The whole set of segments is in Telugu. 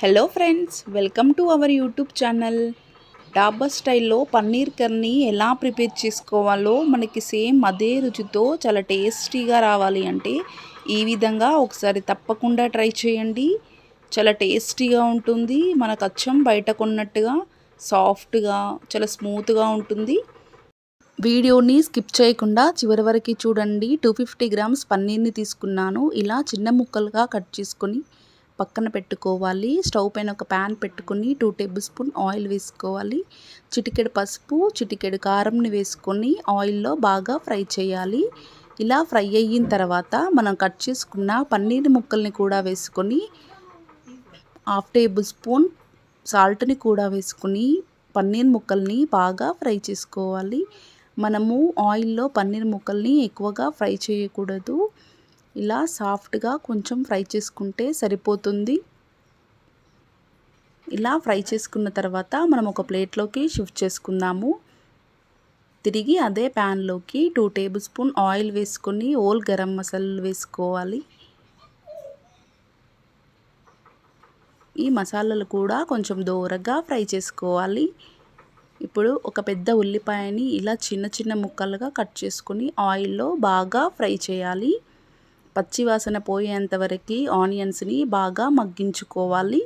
Hello friends, welcome to our YouTube channel. డాబా స్టైల్లో పన్నీర్ కర్రీ ఎలా ప్రిపేర్ చేసుకోవాలో మనకి సేమ్ అదే రుచితో చాలా టేస్టీగా రావాలి అంటే ఈ విధంగా ఒకసారి తప్పకుండా ట్రై చేయండి. చాలా టేస్టీగా ఉంటుంది. మనకు అచ్చం బయట కొన్నట్టుగా సాఫ్ట్గా చాలా స్మూత్గా ఉంటుంది. వీడియోని స్కిప్ చేయకుండా చివరి వరకు చూడండి. 250 గ్రామ్స్ పన్నీర్ని తీసుకున్నాను. ఇలా చిన్న ముక్కలుగా కట్ చేసుకొని పక్కన పెట్టుకోవాలి. స్టవ్ పైన ఒక ప్యాన్ పెట్టుకొని 2 టేబుల్ స్పూన్ ఆయిల్ వేసుకోవాలి. చిటికెడు పసుపు, చిటికెడు కారంని వేసుకొని ఆయిల్లో బాగా ఫ్రై చేయాలి. ఇలా ఫ్రై అయిన తర్వాత మనం కట్ చేసుకున్న పన్నీర్ ముక్కల్ని కూడా వేసుకొని 1/2 టేబుల్ స్పూన్ సాల్ట్ని కూడా వేసుకొని పన్నీర్ ముక్కల్ని బాగా ఫ్రై చేసుకోవాలి. మనము ఆయిల్లో పన్నీర్ ముక్కల్ని ఎక్కువగా ఫ్రై చేయకూడదు. ఇలా సాఫ్ట్గా కొంచెం ఫ్రై చేసుకుంటే సరిపోతుంది. ఇలా ఫ్రై చేసుకున్న తర్వాత మనం ఒక ప్లేట్లోకి షిఫ్ట్ చేసుకుందాము. తిరిగి అదే ప్యాన్లోకి 2 టేబుల్ స్పూన్ ఆయిల్ వేసుకొని హోల్ గరం మసాలాలు వేసుకోవాలి. ఈ మసాలాలు కూడా కొంచెం దోరగా ఫ్రై చేసుకోవాలి. ఇప్పుడు ఒక పెద్ద ఉల్లిపాయని ఇలా చిన్న చిన్న ముక్కలుగా కట్ చేసుకొని ఆయిల్లో బాగా ఫ్రై చేయాలి. పచ్చి వాసన పోయేంత వరకు ఆనియన్స్ని బాగా మగ్గించుకోవాలి.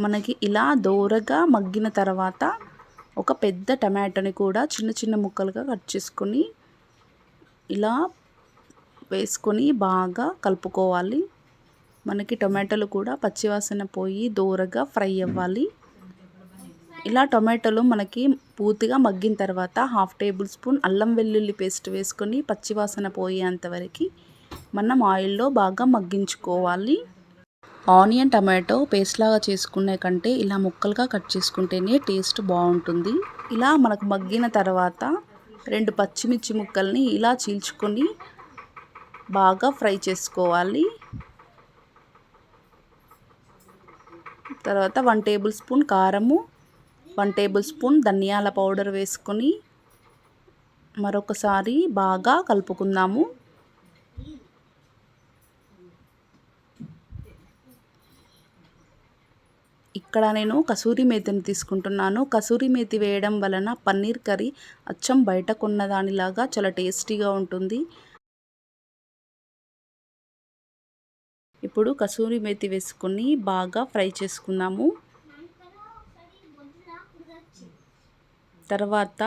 మనకి ఇలా దోరగా మగ్గిన తర్వాత ఒక పెద్ద టమాటోని కూడా చిన్న చిన్న ముక్కలుగా కట్ చేసుకొని ఇలా వేసుకొని బాగా కలుపుకోవాలి. మనకి టొమాటోలు కూడా పచ్చివాసన పోయి దోరగా ఫ్రై అవ్వాలి. ఇలా టొమాటోలు మనకి పూర్తిగా మగ్గిన తర్వాత 1/2 టేబుల్ స్పూన్ అల్లం వెల్లుల్లి పేస్ట్ వేసుకొని పచ్చివాసన పోయేంత వరకు మనం ఆయిల్లో బాగా మగ్గించుకోవాలి. ఆనియన్ టమాటో పేస్ట్ లాగా చేసుకునే కంటే ఇలా ముక్కలుగా కట్ చేసుకుంటేనే టేస్ట్ బాగుంటుంది. ఇలా మనకు మగ్గిన తర్వాత 2 పచ్చిమిర్చి ముక్కల్ని ఇలా చీల్చుకొని బాగా ఫ్రై చేసుకోవాలి. తర్వాత 1 టేబుల్ స్పూన్ కారము, 1 టేబుల్ స్పూన్ ధనియాల పౌడర్ వేసుకొని మరొకసారి బాగా కలుపుకుందాము. ఇక్కడ నేను కసూరి మేతిని తీసుకుంటున్నాను. కసూరి మేతి వేయడం వలన పన్నీర్ కర్రీ అచ్చం బయట కొన్న దానిలాగా చాలా టేస్టీగా ఉంటుంది. ఇప్పుడు కసూరి మేతి వేసుకొని బాగా ఫ్రై చేసుకుందాము. తర్వాత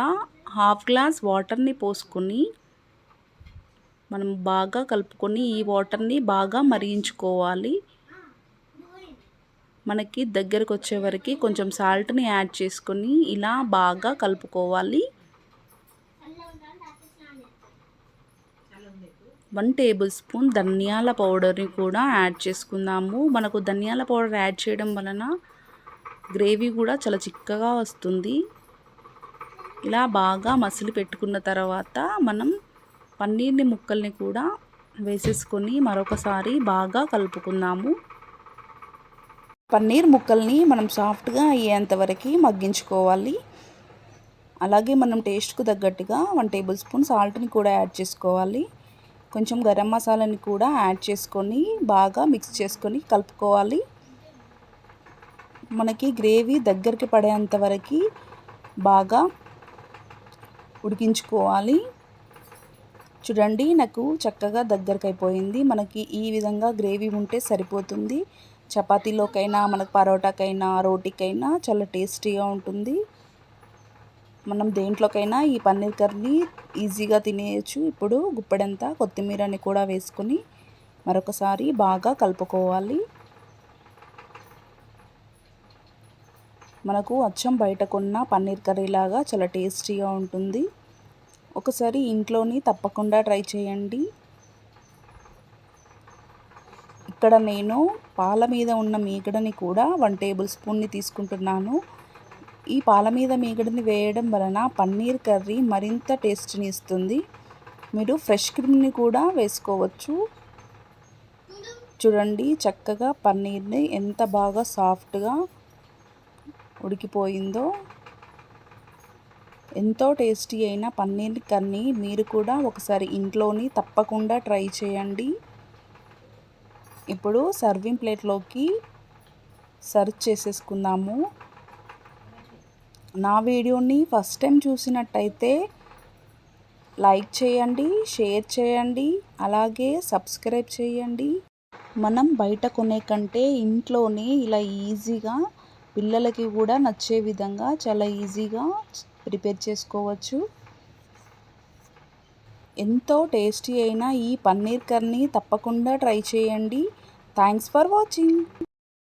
1/2 గ్లాస్ వాటర్ని పోసుకొని మనం బాగా కలుపుకొని ఈ వాటర్ని బాగా మరిగించుకోవాలి. మనకి దగ్గరకు వచ్చే వరకు కొంచెం సాల్ట్ని యాడ్ చేసుకొని ఇలా బాగా కలుపుకోవాలి. 1 టేబుల్ స్పూన్ ధనియాల పౌడర్ని కూడా యాడ్ చేసుకుందాము. మనకు ధనియాల పౌడర్ యాడ్ చేయడం వలన గ్రేవీ కూడా చాలా చిక్కగా వస్తుంది. ఇలా బాగా మసిలి పెట్టుకున్న తర్వాత మనం పన్నీర్ని ముక్కల్ని కూడా వేసేసుకొని మరొకసారి బాగా కలుపుకుందాము. పన్నీర్ ముక్కల్ని మనం సాఫ్ట్గా అయ్యేంత వరకు మగ్గించుకోవాలి. అలాగే మనం టేస్ట్కు తగ్గట్టుగా 1 టేబుల్ స్పూన్ సాల్ట్ని కూడా యాడ్ చేసుకోవాలి. కొంచెం గరం మసాలాని కూడా యాడ్ చేసుకొని బాగా మిక్స్ చేసుకొని కలుపుకోవాలి. మనకి గ్రేవీ దగ్గరికి పడేంత వరకు బాగా ఉడికించుకోవాలి. చూడండి, నాకు చక్కగా దగ్గరకు అయిపోయింది. మనకి ఈ విధంగా గ్రేవీ ఉంటే సరిపోతుంది. చపాతీలోకైనా మనకు పరోటాకైనా రోటీకైనా చాలా టేస్టీగా ఉంటుంది. మనం దేంట్లోకైనా ఈ పన్నీర్ కర్రీ ఈజీగా తినేయచ్చు. ఇప్పుడు గుప్పెడంత కొత్తిమీరని కూడా వేసుకొని మరొకసారి బాగా కలుపుకోవాలి. మనకు అచ్చం బయట కొన్న పన్నీర్ కర్రీ లాగా చాలా టేస్టీగా ఉంటుంది. ఒకసారి ఇంట్లోని తప్పకుండా ట్రై చేయండి. ఇక్కడ నేను పాల మీద ఉన్న మీగడని కూడా 1 టేబుల్ స్పూన్ని తీసుకుంటున్నాను. ఈ పాల మీద మీగడని వేయడం వలన పన్నీర్ కర్రీ మరింత టేస్ట్ని ఇస్తుంది. మీరు ఫ్రెష్ క్రీమ్ని కూడా వేసుకోవచ్చు. చూడండి, చక్కగా పన్నీర్ని ఎంత బాగా సాఫ్ట్గా ఉడికిపోయిందో. ఎంతో టేస్టీ అయిన పన్నీర్ కర్రీ మీరు కూడా ఒకసారి ఇంట్లోని తప్పకుండా ట్రై చేయండి. ఇప్పుడు సర్వింగ్ ప్లేట్లోకి సర్వ్ చేసేసుకుందాము. నా వీడియోని ఫస్ట్ టైం చూసినట్టయితే లైక్ చేయండి, షేర్ చేయండి, అలాగే సబ్స్క్రైబ్ చేయండి. మనం బయట కొనే కంటే ఇంట్లోనే ఇలా ఈజీగా పిల్లలకి కూడా నచ్చే విధంగా చాలా ఈజీగా ప్రిపేర్ చేసుకోవచ్చు. ఎంతో టేస్టీ అయిన ఈ పన్నీర్ కర్రీ తప్పకుండా ట్రై చేయండి. Thanks for watching.